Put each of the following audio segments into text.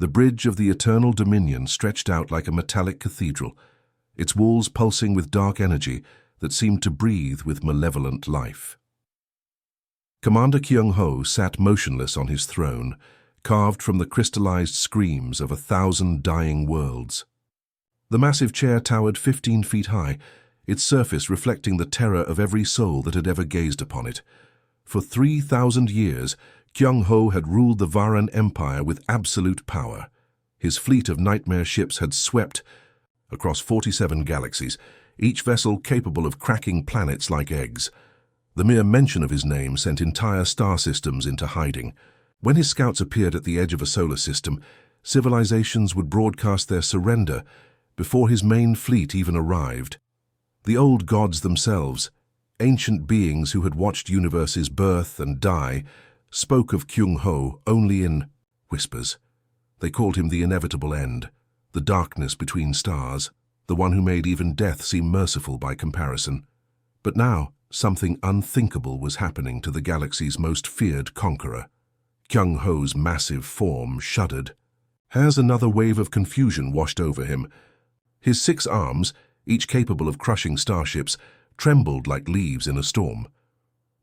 The bridge of the Eternal Dominion stretched out like a metallic cathedral, its walls pulsing with dark energy that seemed to breathe with malevolent life. Commander Kyung-ho sat motionless on his throne, carved from the crystallized screams of 1,000 dying worlds. The massive chair towered 15 feet high, its surface reflecting the terror of every soul that had ever gazed upon it. For 3,000 years, Kyung-ho had ruled the Varan Empire with absolute power. His fleet of nightmare ships had swept across 47 galaxies, each vessel capable of cracking planets like eggs. The mere mention of his name sent entire star systems into hiding. When his scouts appeared at the edge of a solar system, civilizations would broadcast their surrender before his main fleet even arrived. The old gods themselves, ancient beings who had watched universes birth and die, spoke of Kyung-ho only in whispers. They called him the inevitable end, the darkness between stars, the one who made even death seem merciful by comparison. But now, something unthinkable was happening to the galaxy's most feared conqueror. Kyung-ho's massive form shuddered. As another wave of confusion washed over him, his 6 arms, each capable of crushing starships, trembled like leaves in a storm.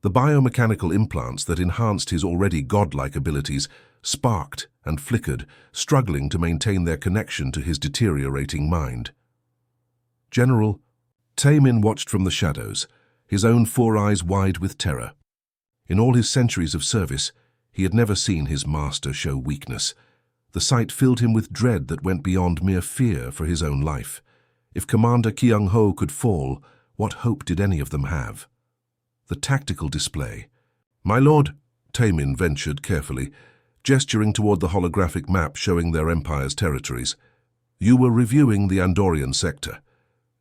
The biomechanical implants that enhanced his already godlike abilities sparked and flickered, struggling to maintain their connection to his deteriorating mind. General, Taemin watched from the shadows, his own 4 eyes wide with terror. In all his centuries of service, he had never seen his master show weakness. The sight filled him with dread that went beyond mere fear for his own life. If Commander Kyung-ho could fall, what hope did any of them have? The tactical display. "My lord," Taemin ventured carefully, gesturing toward the holographic map showing their empire's territories. "You were reviewing the Andorian sector."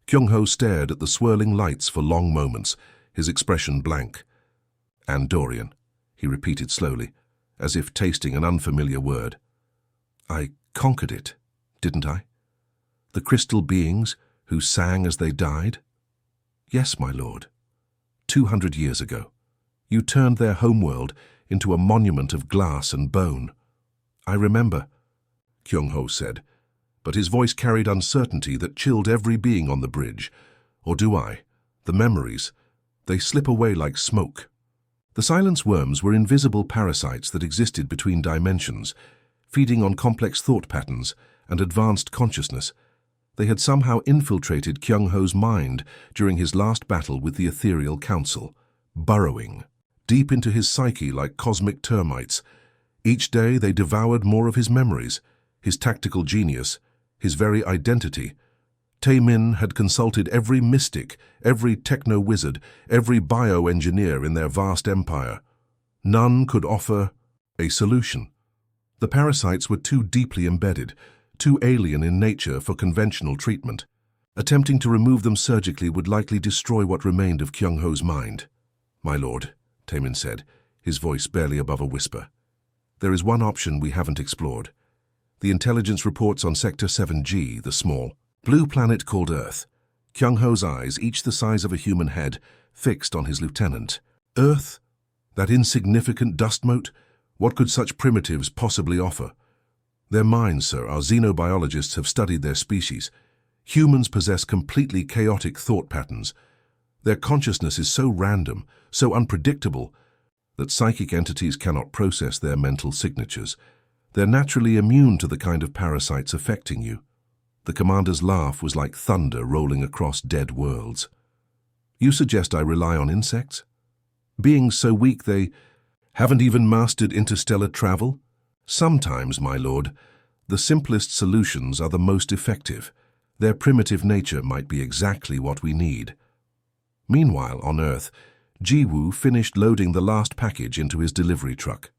Kyung-ho stared at the swirling lights for long moments, his expression blank. "Andorian," he repeated slowly, as if tasting an unfamiliar word. "I conquered it, didn't I? The crystal beings who sang as they died?" "Yes, my lord. 200 years ago, you turned their homeworld into a monument of glass and bone." "I remember," Kyung-ho said, but his voice carried uncertainty that chilled every being on the bridge. "Or do I? The memories, they slip away like smoke." The silence worms were invisible parasites that existed between dimensions, feeding on complex thought patterns and advanced consciousness. They had somehow infiltrated Kyung-ho's mind during his last battle with the Ethereal Council, burrowing deep into his psyche like cosmic termites. Each day they devoured more of his memories, his tactical genius, his very identity. Taemin had consulted every mystic, every techno-wizard, every bioengineer in their vast empire. None could offer a solution. The parasites were too deeply embedded, too alien in nature for conventional treatment. Attempting to remove them surgically would likely destroy what remained of Kyung-ho's mind. "My lord," Taemin said, his voice barely above a whisper, "there is one option we haven't explored. The intelligence reports on Sector 7G, the small, blue planet called Earth." Kyung-ho's eyes, each the size of a human head, fixed on his lieutenant. "Earth? That insignificant dust mote? What could such primitives possibly offer?" "Their minds, sir. Our xenobiologists have studied their species. Humans possess completely chaotic thought patterns. Their consciousness is so random, so unpredictable, that psychic entities cannot process their mental signatures. They're naturally immune to the kind of parasites affecting you." The commander's laugh was like thunder rolling across dead worlds. "You suggest I rely on insects? Beings so weak they haven't even mastered interstellar travel? Sometimes, my lord, the simplest solutions are the most effective. Their primitive nature might be exactly what we need." Meanwhile, on Earth, Jiwoo finished loading the last package into his delivery truck.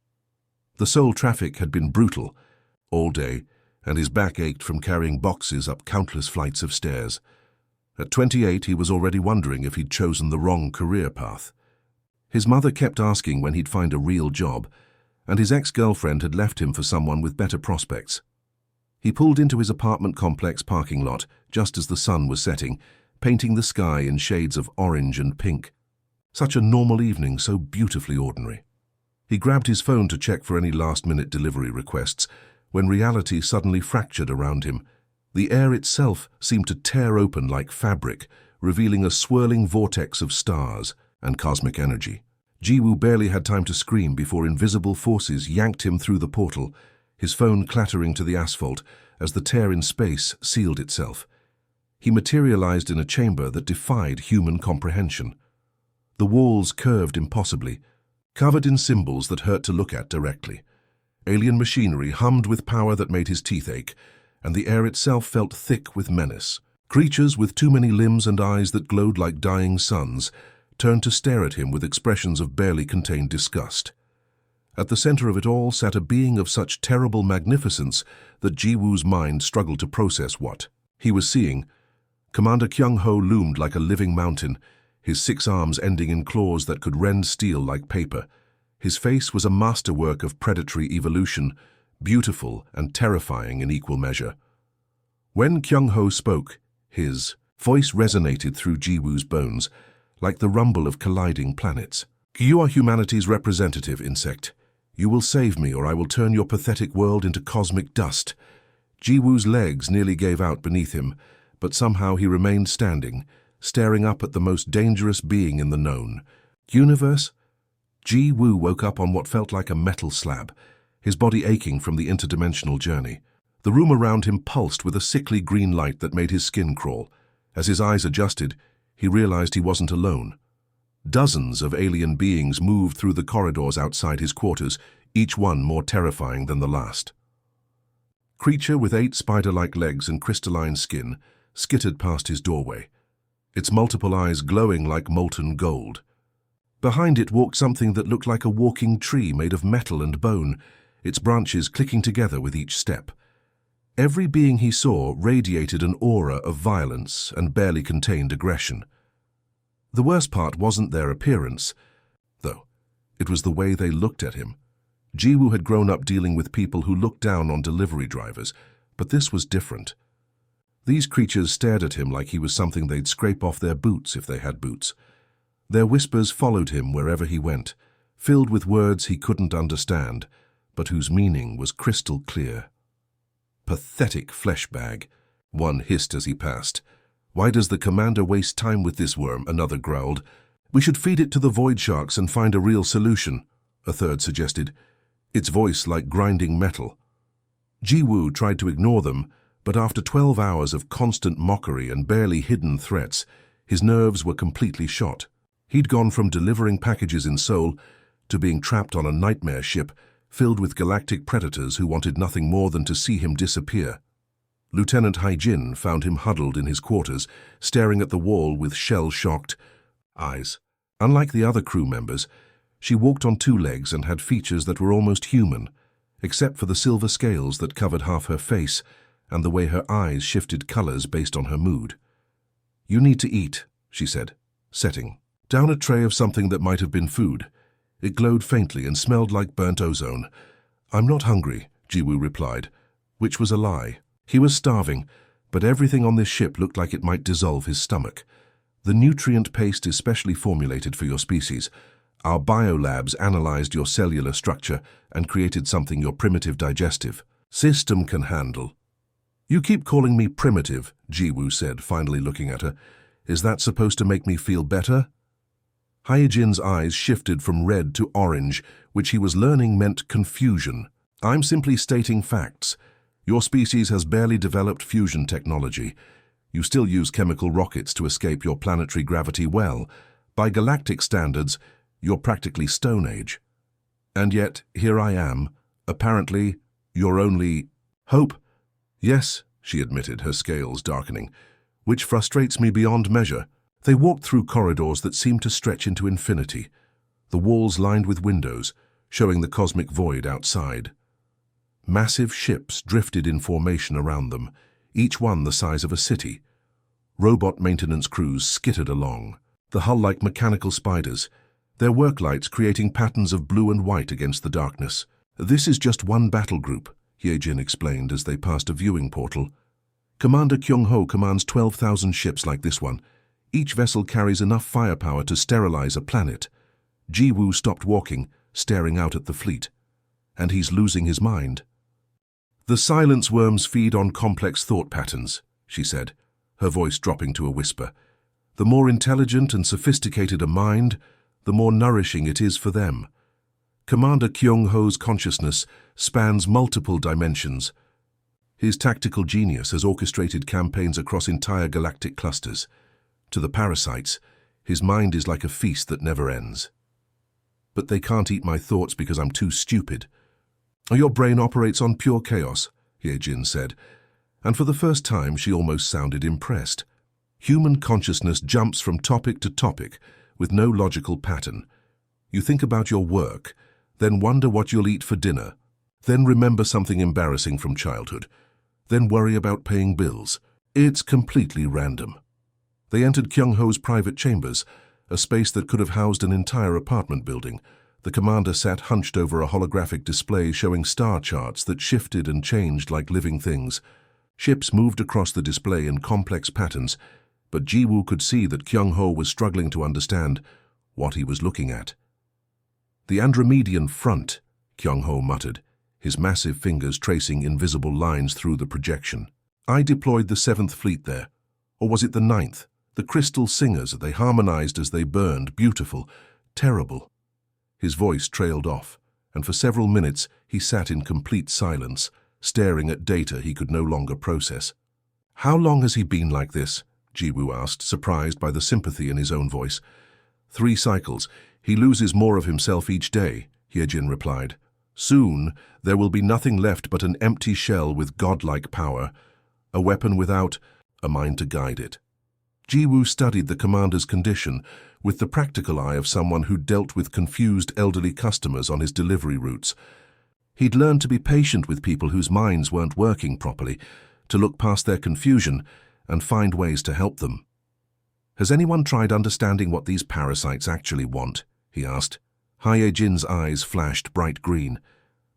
The soul traffic had been brutal all day, and his back ached from carrying boxes up countless flights of stairs. At 28, he was already wondering if he'd chosen the wrong career path. His mother kept asking when he'd find a real job, and his ex-girlfriend had left him for someone with better prospects. He pulled into his apartment complex parking lot just as the sun was setting, painting the sky in shades of orange and pink. Such a normal evening, so beautifully ordinary. He grabbed his phone to check for any last-minute delivery requests, when reality suddenly fractured around him. The air itself seemed to tear open like fabric, revealing a swirling vortex of stars and cosmic energy. Jiwoo barely had time to scream before invisible forces yanked him through the portal, his phone clattering to the asphalt as the tear in space sealed itself. He materialized in a chamber that defied human comprehension. The walls curved impossibly, covered in symbols that hurt to look at directly. Alien machinery hummed with power that made his teeth ache, and the air itself felt thick with menace. Creatures with too many limbs and eyes that glowed like dying suns turned to stare at him with expressions of barely contained disgust. At the center of it all sat a being of such terrible magnificence that Jiwoo's mind struggled to process what he was seeing. Commander Kyung-ho loomed like a living mountain, his 6 arms ending in claws that could rend steel like paper. His face was a masterwork of predatory evolution, beautiful and terrifying in equal measure. When Kyung-ho spoke, his voice resonated through Jiwoo's bones, like the rumble of colliding planets. "You are humanity's representative, insect. You will save me, or I will turn your pathetic world into cosmic dust." Jiwoo's legs nearly gave out beneath him, but somehow he remained standing, staring up at the most dangerous being in the known. Universe? Jiwoo woke up on what felt like a metal slab, his body aching from the interdimensional journey. The room around him pulsed with a sickly green light that made his skin crawl. As his eyes adjusted, he realized he wasn't alone. Dozens of alien beings moved through the corridors outside his quarters, each one more terrifying than the last. Creature with 8 spider-like legs and crystalline skin skittered past his doorway, its multiple eyes glowing like molten gold. Behind it walked something that looked like a walking tree made of metal and bone, its branches clicking together with each step. Every being he saw radiated an aura of violence and barely contained aggression. The worst part wasn't their appearance, though. It was the way they looked at him. Jiwoo had grown up dealing with people who looked down on delivery drivers, but this was different. These creatures stared at him like he was something they'd scrape off their boots if they had boots. Their whispers followed him wherever he went, filled with words he couldn't understand, but whose meaning was crystal clear. "Pathetic flesh bag," one hissed as he passed. "Why does the commander waste time with this worm?" another growled. "We should feed it to the void sharks and find a real solution," a third suggested, its voice like grinding metal. Jiwoo tried to ignore them, but after 12 hours of constant mockery and barely hidden threats, his nerves were completely shot. He'd gone from delivering packages in Seoul to being trapped on a nightmare ship filled with galactic predators who wanted nothing more than to see him disappear. Lieutenant Haijin found him huddled in his quarters, staring at the wall with shell-shocked eyes. Unlike the other crew members, she walked on 2 legs and had features that were almost human, except for the silver scales that covered half her face and the way her eyes shifted colors based on her mood. "You need to eat," she said, setting down a tray of something that might have been food. It glowed faintly and smelled like burnt ozone. "I'm not hungry," Jiwoo replied, which was a lie. He was starving, but everything on this ship looked like it might dissolve his stomach. "The nutrient paste is specially formulated for your species. Our biolabs analyzed your cellular structure and created something your primitive digestive system can handle." "You keep calling me primitive," Jiwoo said, finally looking at her. "Is that supposed to make me feel better?" Haijin's eyes shifted from red to orange, which he was learning meant confusion. "I'm simply stating facts. Your species has barely developed fusion technology. You still use chemical rockets to escape your planetary gravity well. By galactic standards, you're practically Stone Age. And yet, here I am. Apparently, your only hope." "Yes," she admitted, her scales darkening, "which frustrates me beyond measure." They walked through corridors that seemed to stretch into infinity, the walls lined with windows, showing the cosmic void outside. Massive ships drifted in formation around them, each one the size of a city. Robot maintenance crews skittered along, the hull like mechanical spiders, their work lights creating patterns of blue and white against the darkness. "This is just one battle group," Haijin explained as they passed a viewing portal. "Commander Kyung-ho commands 12,000 ships like this one. Each vessel carries enough firepower to sterilize a planet." Jiwoo stopped walking, staring out at the fleet. "And he's losing his mind." The silence worms feed on complex thought patterns, she said, her voice dropping to a whisper. The more intelligent and sophisticated a mind, the more nourishing it is for them. Commander Kyung-ho's consciousness spans multiple dimensions. His tactical genius has orchestrated campaigns across entire galactic clusters. To the parasites, his mind is like a feast that never ends. But they can't eat my thoughts because I'm too stupid. Your brain operates on pure chaos, Ye-jin said, and for the first time she almost sounded impressed. Human consciousness jumps from topic to topic with no logical pattern. You think about your work, then wonder what you'll eat for dinner, then remember something embarrassing from childhood, then worry about paying bills. It's completely random. They entered Kyung-ho's private chambers, a space that could have housed an entire apartment building. The commander sat hunched over a holographic display showing star charts that shifted and changed like living things. Ships moved across the display in complex patterns, but Ji-woo could see that Kyung-ho was struggling to understand what he was looking at. The Andromedian front, Kyung-ho muttered, his massive fingers tracing invisible lines through the projection. I deployed the 7th Fleet there. Or was it the 9th? The crystal singers, they harmonized as they burned, beautiful, terrible. His voice trailed off, and for several minutes he sat in complete silence, staring at data he could no longer process. How long has he been like this? Ji-woo asked, surprised by the sympathy in his own voice. 3 cycles. He loses more of himself each day, Ye-jin replied. Soon, there will be nothing left but an empty shell with godlike power, a weapon without a mind to guide it. Ji-woo studied the commander's condition with the practical eye of someone who dealt with confused elderly customers on his delivery routes. He'd learned to be patient with people whose minds weren't working properly, to look past their confusion and find ways to help them. Has anyone tried understanding what these parasites actually want? He asked. Ye-jin's eyes flashed bright green.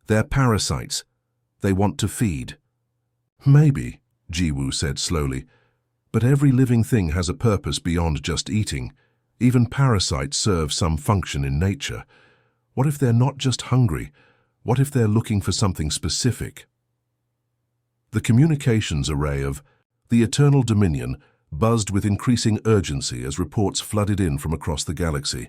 They're parasites. They want to feed. Maybe, Ji-woo said slowly. But every living thing has a purpose beyond just eating. Even parasites serve some function in nature. What if they're not just hungry? What if they're looking for something specific? The communications array of the Eternal Dominion buzzed with increasing urgency as reports flooded in from across the galaxy.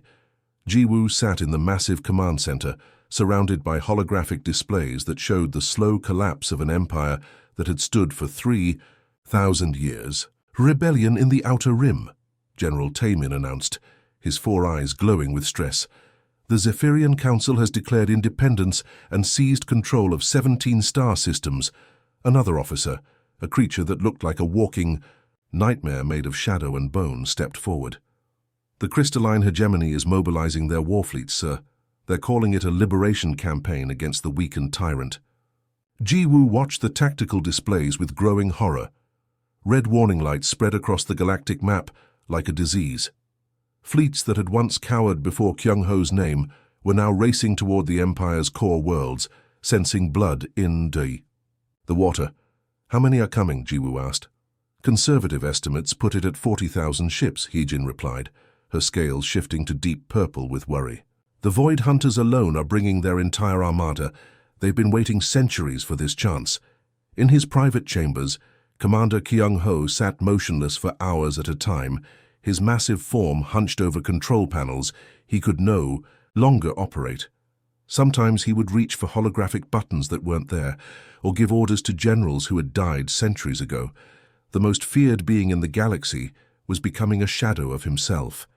Ji-woo sat in the massive command center, surrounded by holographic displays that showed the slow collapse of an empire that had stood for 3,000 years. Rebellion in the Outer Rim, General Taemin announced, his 4 eyes glowing with stress. The Zephyrian Council has declared independence and seized control of 17 star systems. Another officer, a creature that looked like a walking nightmare made of shadow and bone, stepped forward. The crystalline hegemony is mobilizing their war fleets, sir. They're calling it a liberation campaign against the weakened tyrant. Ji-woo watched the tactical displays with growing horror. Red warning lights spread across the galactic map like a disease. Fleets that had once cowered before Kyung-ho's name were now racing toward the Empire's core worlds, sensing blood in the water. How many are coming? Ji-woo asked. Conservative estimates put it at 40,000 ships, Ye-jin replied, her scales shifting to deep purple with worry. The Void Hunters alone are bringing their entire armada. They've been waiting centuries for this chance. In his private chambers, Commander Kyung-ho sat motionless for hours at a time, his massive form hunched over control panels he could no longer operate. Sometimes he would reach for holographic buttons that weren't there, or give orders to generals who had died centuries ago. The most feared being in the galaxy was becoming a shadow of himself.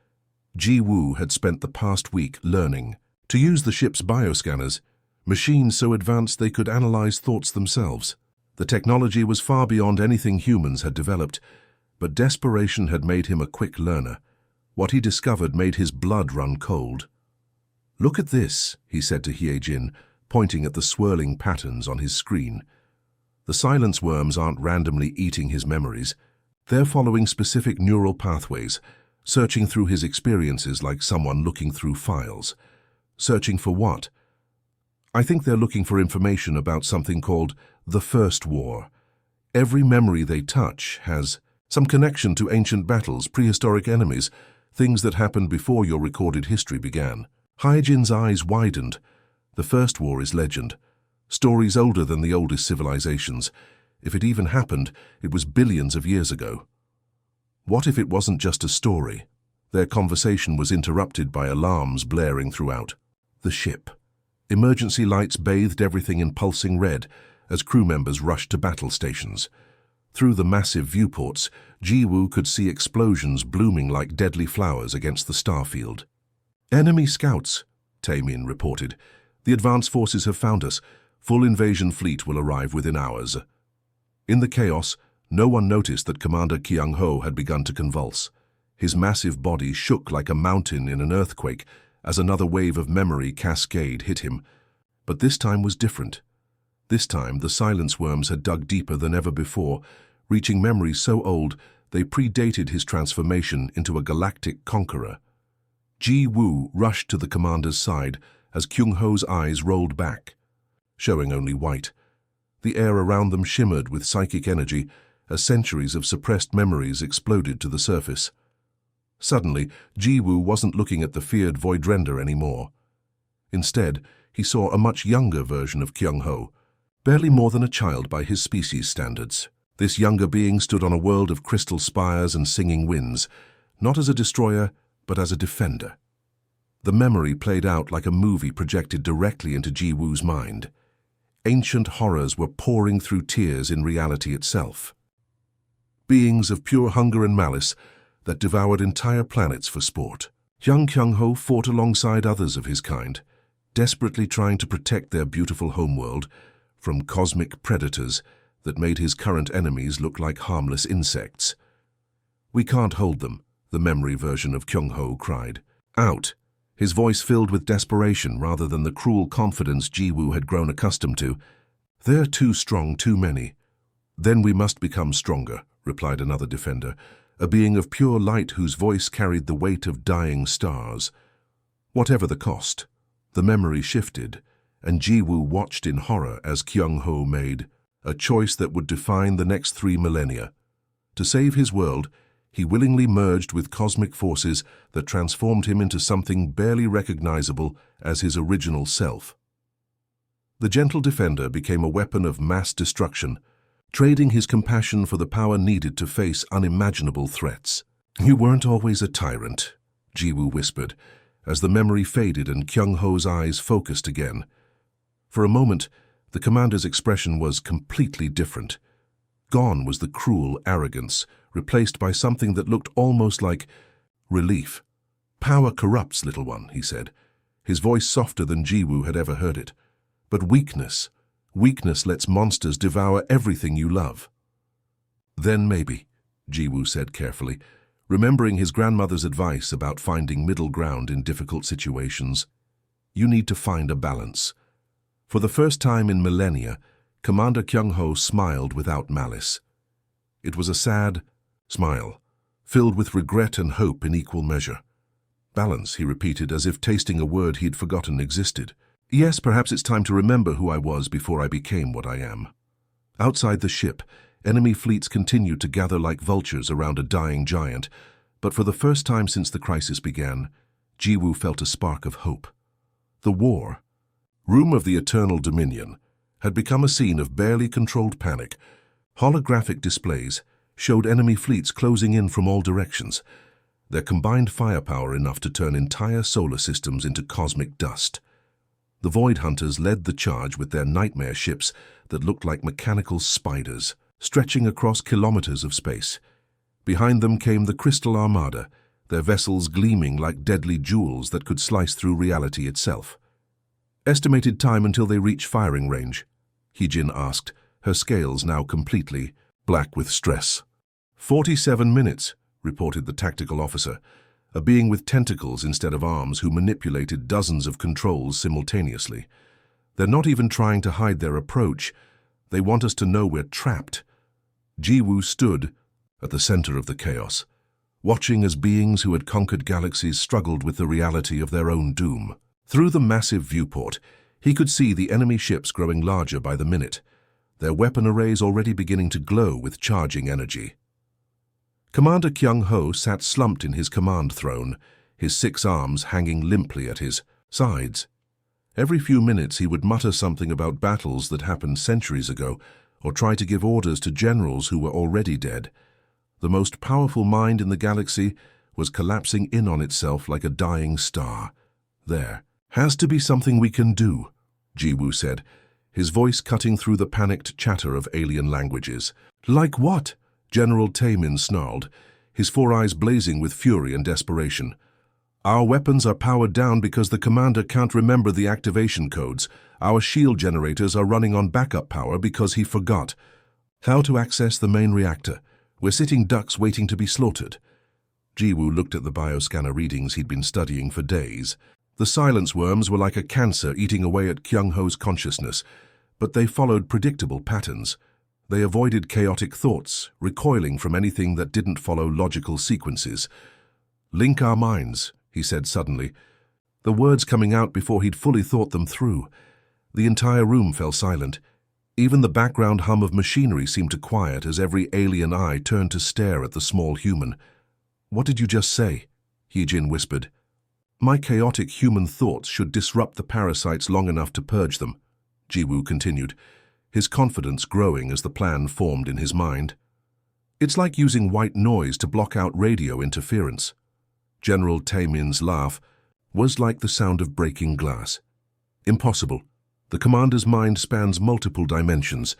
Ji-woo had spent the past week learning to use the ship's bioscanners, machines so advanced they could analyze thoughts themselves. The technology was far beyond anything humans had developed, but desperation had made him a quick learner. What he discovered made his blood run cold. Look at this, he said to Ye-jin, pointing at the swirling patterns on his screen. The silence worms aren't randomly eating his memories. They're following specific neural pathways, searching through his experiences like someone looking through files. Searching for what? I think they're looking for information about something called the First War. Every memory they touch has some connection to ancient battles, prehistoric enemies, things that happened before your recorded history began. Ye-jin's eyes widened. The First War is legend. Stories older than the oldest civilizations. If it even happened, it was billions of years ago. What if it wasn't just a story? Their conversation was interrupted by alarms blaring throughout. The ship. Emergency lights bathed everything in pulsing red as crew members rushed to battle stations. Through the massive viewports, Jiwoo could see explosions blooming like deadly flowers against the starfield. "Enemy scouts," Taemin reported. "The advance forces have found us. Full invasion fleet will arrive within hours." In the chaos, no one noticed that Commander Kyung-ho had begun to convulse. His massive body shook like a mountain in an earthquake as another wave of memory cascade hit him. But this time was different. This time, the silence worms had dug deeper than ever before, reaching memories so old they predated his transformation into a galactic conqueror. Ji-woo rushed to the commander's side as Kyung-ho's eyes rolled back, showing only white. The air around them shimmered with psychic energy as centuries of suppressed memories exploded to the surface. Suddenly, Ji-woo wasn't looking at the feared Voidrender anymore. Instead, he saw a much younger version of Kyung-ho, barely more than a child by his species standards. This younger being stood on a world of crystal spires and singing winds, not as a destroyer, but as a defender. The memory played out like a movie projected directly into Ji-woo's mind. Ancient horrors were pouring through tears in reality itself. Beings of pure hunger and malice that devoured entire planets for sport. Young Kyung-ho fought alongside others of his kind, desperately trying to protect their beautiful homeworld from cosmic predators that made his current enemies look like harmless insects. "We can't hold them," the memory version of Kyung-ho cried. "Out!" His voice filled with desperation rather than the cruel confidence Ji-woo had grown accustomed to. "They're too strong, too many." "Then we must become stronger," replied another defender, a being of pure light whose voice carried the weight of dying stars. Whatever the cost, the memory shifted, and Ji-woo watched in horror as Kyung-ho made a choice that would define the next 3 millennia. To save his world, he willingly merged with cosmic forces that transformed him into something barely recognizable as his original self. The gentle defender became a weapon of mass destruction, trading his compassion for the power needed to face unimaginable threats. "You weren't always a tyrant," Ji-woo whispered, as the memory faded and Kyung-ho's eyes focused again. For a moment, the commander's expression was completely different. Gone was the cruel arrogance, replaced by something that looked almost like relief. "Power corrupts, little one," he said, his voice softer than Ji-woo had ever heard it. "But weakness lets monsters devour everything you love." "Then maybe," Ji-woo said carefully, remembering his grandmother's advice about finding middle ground in difficult situations. "You need to find a balance." For the first time in millennia, Commander Kyung-ho smiled without malice. It was a sad smile, filled with regret and hope in equal measure. "Balance," he repeated, as if tasting a word he'd forgotten existed. "Yes, perhaps it's time to remember who I was before I became what I am." Outside the ship, enemy fleets continued to gather like vultures around a dying giant, but for the first time since the crisis began, Ji-woo felt a spark of hope. The war, Room of the Eternal Dominion, had become a scene of barely controlled panic. Holographic displays showed enemy fleets closing in from all directions, their combined firepower enough to turn entire solar systems into cosmic dust. The Void Hunters led the charge with their nightmare ships that looked like mechanical spiders, stretching across kilometers of space. Behind them came the Crystal Armada, their vessels gleaming like deadly jewels that could slice through reality itself. "Estimated time until they reach firing range?" Heejin asked, her scales now completely black with stress. 47 minutes, reported the tactical officer, a being with tentacles instead of arms who manipulated dozens of controls simultaneously. "They're not even trying to hide their approach. They want us to know we're trapped." Ji-woo stood at the center of the chaos, watching as beings who had conquered galaxies struggled with the reality of their own doom. Through the massive viewport, he could see the enemy ships growing larger by the minute, their weapon arrays already beginning to glow with charging energy. Commander Kyung-ho sat slumped in his command throne, his 6 arms hanging limply at his sides. Every few minutes he would mutter something about battles that happened centuries ago, or try to give orders to generals who were already dead. The most powerful mind in the galaxy was collapsing in on itself like a dying star. There has to be something we can do, Jiwoo said, his voice cutting through the panicked chatter of alien languages. Like what? General Taemin snarled, his four eyes blazing with fury and desperation. Our weapons are powered down because the commander can't remember the activation codes. Our shield generators are running on backup power because he forgot how to access the main reactor. We're sitting ducks waiting to be slaughtered. Jiwoo looked at the bioscanner readings he'd been studying for days. The silence worms were like a cancer eating away at Kyung-ho's consciousness, but they followed predictable patterns. They avoided chaotic thoughts, recoiling from anything that didn't follow logical sequences. Link our minds, he said suddenly, the words coming out before he'd fully thought them through. The entire room fell silent. Even the background hum of machinery seemed to quiet as every alien eye turned to stare at the small human. What did you just say? Yijin whispered. My chaotic human thoughts should disrupt the parasites long enough to purge them, Jiwoo continued, his confidence growing as the plan formed in his mind. It's like using white noise to block out radio interference. General Taemin's laugh was like the sound of breaking glass. Impossible. The commander's mind spans multiple dimensions.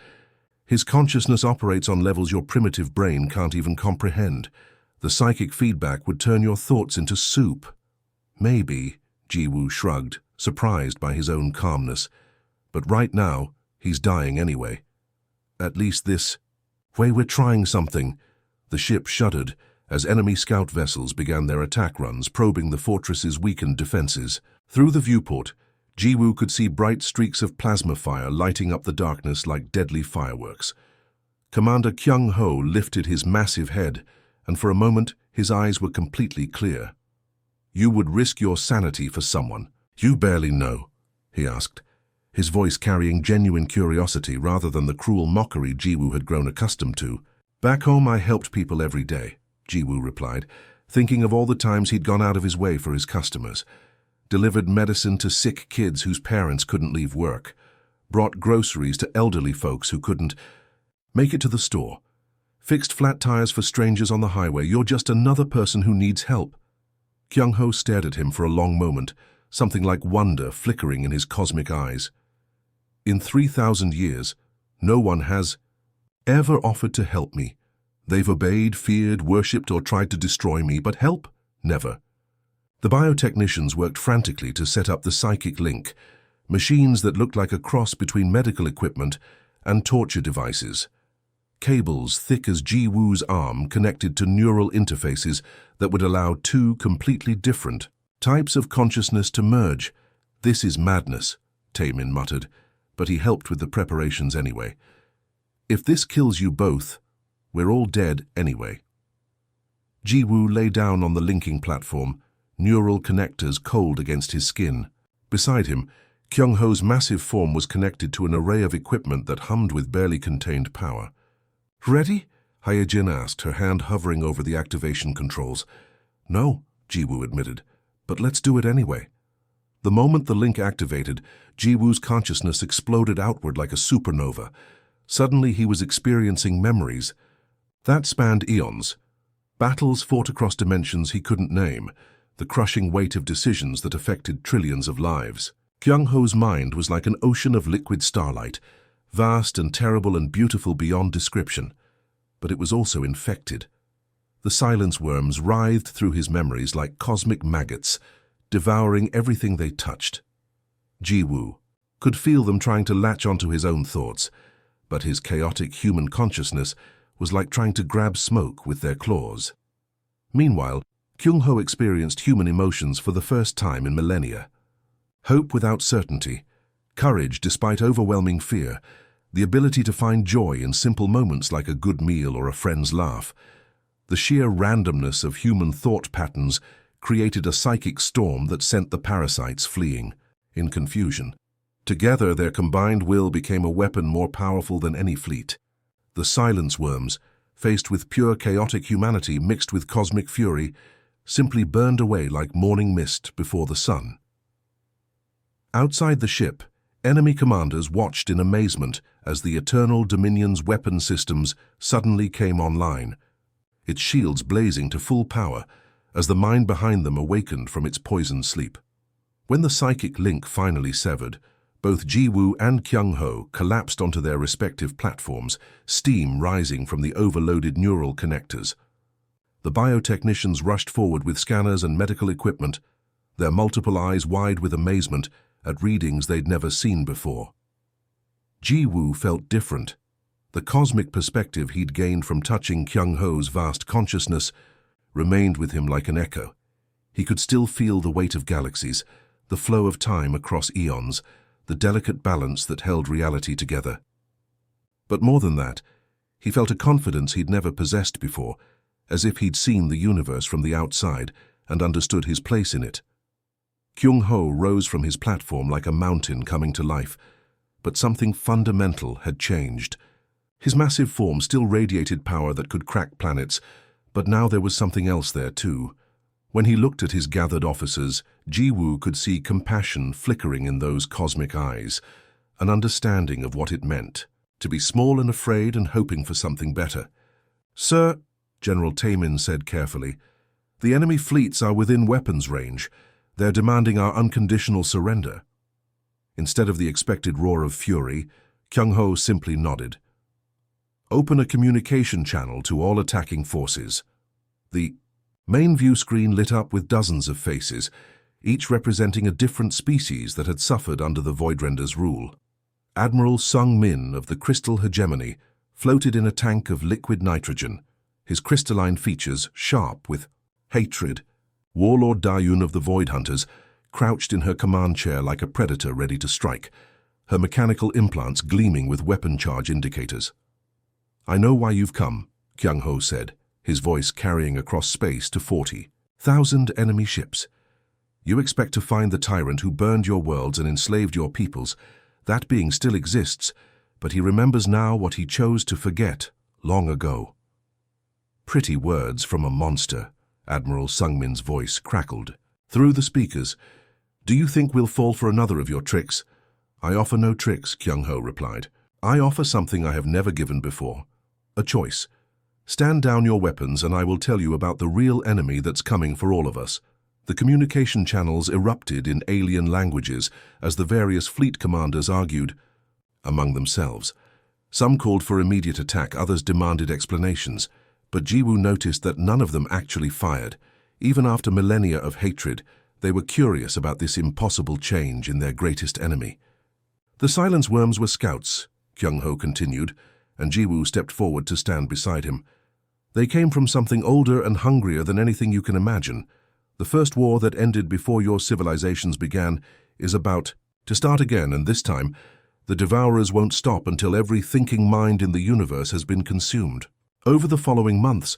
His consciousness operates on levels your primitive brain can't even comprehend. The psychic feedback would turn your thoughts into soup. Maybe, Jiwoo shrugged, surprised by his own calmness. But right now, he's dying anyway. At least this way we're trying something. The ship shuddered as enemy scout vessels began their attack runs, probing the fortress's weakened defenses. Through the viewport, Jiwoo could see bright streaks of plasma fire lighting up the darkness like deadly fireworks. Commander Kyung-ho lifted his massive head, and for a moment his eyes were completely clear. You would risk your sanity for someone you barely know, he asked, his voice carrying genuine curiosity rather than the cruel mockery Jiwoo had grown accustomed to. Back home I helped people every day, Jiwoo replied, thinking of all the times he'd gone out of his way for his customers. Delivered medicine to sick kids whose parents couldn't leave work. Brought groceries to elderly folks who couldn't make it to the store. Fixed flat tires for strangers on the highway. You're just another person who needs help. Kyung-ho stared at him for a long moment, something like wonder flickering in his cosmic eyes. In 3,000 years, no one has ever offered to help me. They've obeyed, feared, worshipped, or tried to destroy me, but help? Never. The biotechnicians worked frantically to set up the psychic link, machines that looked like a cross between medical equipment and torture devices. Cables thick as Jiwoo's arm connected to neural interfaces that would allow two completely different types of consciousness to merge. This is madness, Taemin muttered, but he helped with the preparations anyway. If this kills you both, we're all dead anyway. Jiwoo lay down on the linking platform, neural connectors cold against his skin. Beside him, Kyung-ho's massive form was connected to an array of equipment that hummed with barely contained power. Ready? Hyejin asked, her hand hovering over the activation controls. No, Jiwoo admitted, but let's do it anyway. The moment the link activated, Jiwoo's consciousness exploded outward like a supernova. Suddenly he was experiencing memories that spanned eons. Battles fought across dimensions he couldn't name, the crushing weight of decisions that affected trillions of lives. Kyung-ho's mind was like an ocean of liquid starlight, vast and terrible and beautiful beyond description. But it was also infected. The silence worms writhed through his memories like cosmic maggots, devouring everything they touched. Jiwoo could feel them trying to latch onto his own thoughts, but his chaotic human consciousness was like trying to grab smoke with their claws. Meanwhile, Kyung-ho experienced human emotions for the first time in millennia. Hope without certainty, courage despite overwhelming fear, the ability to find joy in simple moments like a good meal or a friend's laugh. The sheer randomness of human thought patterns created a psychic storm that sent the parasites fleeing, in confusion. Together, their combined will became a weapon more powerful than any fleet. The silence worms, faced with pure chaotic humanity mixed with cosmic fury, simply burned away like morning mist before the sun. Outside the ship, enemy commanders watched in amazement as the Eternal Dominion's weapon systems suddenly came online, its shields blazing to full power as the mind behind them awakened from its poisoned sleep. When the psychic link finally severed, both Ji-woo and Kyung-ho collapsed onto their respective platforms, steam rising from the overloaded neural connectors. The biotechnicians rushed forward with scanners and medical equipment, their multiple eyes wide with amazement at readings they'd never seen before. Ji-woo felt different. The cosmic perspective he'd gained from touching Kyung-ho's vast consciousness remained with him like an echo. He could still feel the weight of galaxies, the flow of time across eons, the delicate balance that held reality together. But more than that, he felt a confidence he'd never possessed before, as if he'd seen the universe from the outside and understood his place in it. Kyung-ho rose from his platform like a mountain coming to life, but something fundamental had changed. His massive form still radiated power that could crack planets, but now there was something else there too. When he looked at his gathered officers, Ji-woo could see compassion flickering in those cosmic eyes, an understanding of what it meant to be small and afraid and hoping for something better. "Sir," General Taemin said carefully, "the enemy fleets are within weapons range. They're demanding our unconditional surrender." Instead of the expected roar of fury, Kyung-ho simply nodded. "Open a communication channel to all attacking forces." The main view screen lit up with dozens of faces, each representing a different species that had suffered under the Voidrender's rule. Admiral Sung-min of the Crystal Hegemony floated in a tank of liquid nitrogen, his crystalline features sharp with hatred. Warlord Dayun of the Void Hunters crouched in her command chair like a predator ready to strike, her mechanical implants gleaming with weapon charge indicators. "I know why you've come," Kyung-ho said, his voice carrying across space to 40,000 enemy ships. "You expect to find the tyrant who burned your worlds and enslaved your peoples. That being still exists, but he remembers now what he chose to forget long ago." Pretty words from a monster, Admiral Sungmin's voice crackled through the speakers. "Do you think we'll fall for another of your tricks?" "I offer no tricks," Kyung-ho replied. "I offer something I have never given before. A choice. Stand down your weapons and I will tell you about the real enemy that's coming for all of us." The communication channels erupted in alien languages as the various fleet commanders argued among themselves. Some called for immediate attack, others demanded explanations, but Ji-woo noticed that none of them actually fired. Even after millennia of hatred, they were curious about this impossible change in their greatest enemy. "The Silence Worms were scouts," Kyung-ho continued, and Ji-woo stepped forward to stand beside him. "They came from something older and hungrier than anything you can imagine. The first war that ended before your civilizations began is about to start again, and this time, the Devourers won't stop until every thinking mind in the universe has been consumed." Over the following months,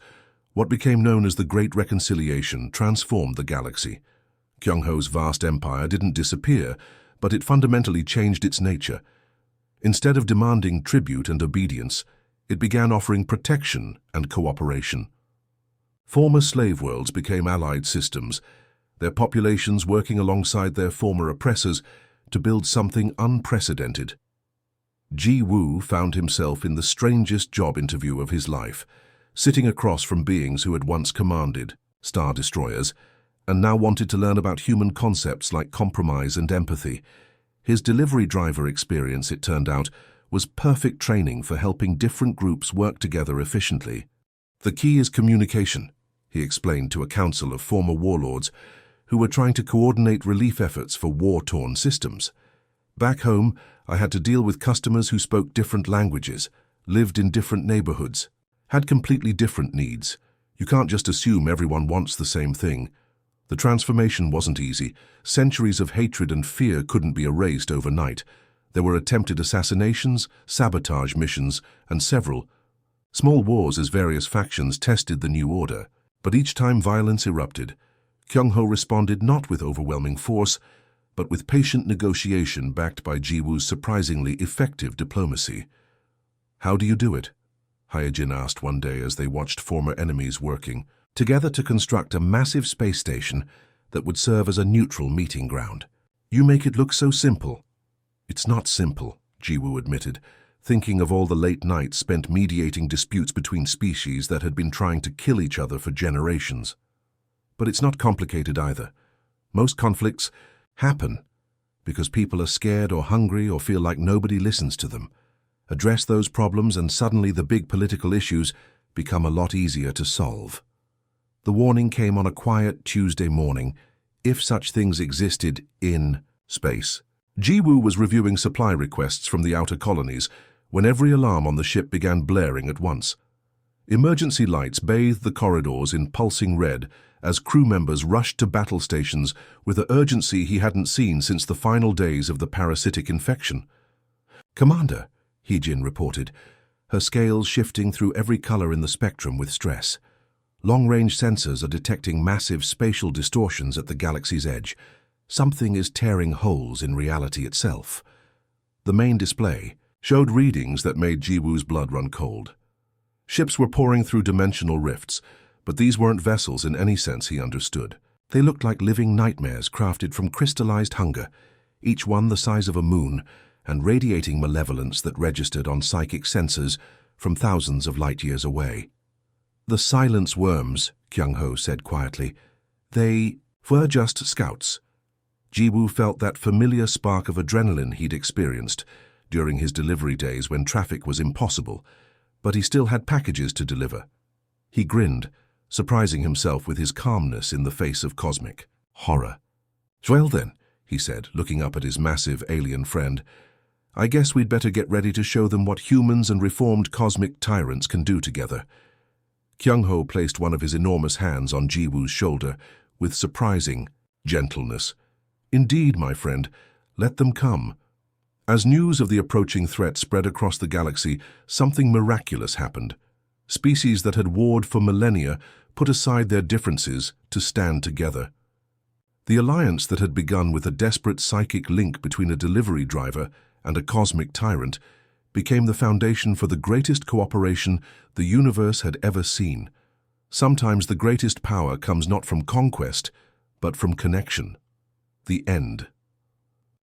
what became known as the Great Reconciliation transformed the galaxy. Kyung-ho's vast empire didn't disappear, but it fundamentally changed its nature. Instead of demanding tribute and obedience, it began offering protection and cooperation. Former slave worlds became allied systems, their populations working alongside their former oppressors to build something unprecedented. Ji-woo found himself in the strangest job interview of his life, sitting across from beings who had once commanded Star Destroyers and now wanted to learn about human concepts like compromise and empathy. His delivery driver experience, it turned out, was perfect training for helping different groups work together efficiently. "The key is communication," he explained to a council of former warlords who were trying to coordinate relief efforts for war-torn systems. "Back home, I had to deal with customers who spoke different languages, lived in different neighborhoods, had completely different needs. You can't just assume everyone wants the same thing. The transformation wasn't easy. Centuries of hatred and fear couldn't be erased overnight. There were attempted assassinations, sabotage missions, and several small wars as various factions tested the new order. But each time violence erupted, Kyung-ho responded not with overwhelming force, but with patient negotiation backed by Ji-woo's surprisingly effective diplomacy. "How do you do it?" Hyojin asked one day as they watched former enemies working together to construct a massive space station that would serve as a neutral meeting ground. You make it look so simple. It's not simple, Jiwoo admitted, thinking of all the late nights spent mediating disputes between species that had been trying to kill each other for generations. But it's not complicated either. Most conflicts happen because people are scared or hungry or feel like nobody listens to them. Address those problems and suddenly the big political issues become a lot easier to solve. The warning came on a quiet Tuesday morning, if such things existed in space. Jiwoo was reviewing supply requests from the outer colonies when every alarm on the ship began blaring at once. Emergency lights bathed the corridors in pulsing red as crew members rushed to battle stations with an urgency he hadn't seen since the final days of the parasitic infection. "Commander," Heejin reported, her scales shifting through every color in the spectrum with stress. Long-range sensors are detecting massive spatial distortions at the galaxy's edge. Something is tearing holes in reality itself. The main display showed readings that made Jiwoo's blood run cold. Ships were pouring through dimensional rifts, but these weren't vessels in any sense he understood. They looked like living nightmares crafted from crystallized hunger, each one the size of a moon, and radiating malevolence that registered on psychic sensors from thousands of light-years away. "The silence worms," Kyung-ho said quietly. "They were just scouts." Jiwoo felt that familiar spark of adrenaline he'd experienced during his delivery days when traffic was impossible, but he still had packages to deliver. He grinned, surprising himself with his calmness in the face of cosmic horror. "Well then," he said, looking up at his massive alien friend, "I guess we'd better get ready to show them what humans and reformed cosmic tyrants can do together." Kyung-ho placed one of his enormous hands on Jiwoo's shoulder with surprising gentleness. "Indeed, my friend, let them come." As news of the approaching threat spread across the galaxy, something miraculous happened. Species that had warred for millennia put aside their differences to stand together. The alliance that had begun with a desperate psychic link between a delivery driver and a cosmic tyrant became the foundation for the greatest cooperation the universe had ever seen. Sometimes the greatest power comes not from conquest, but from connection. The end.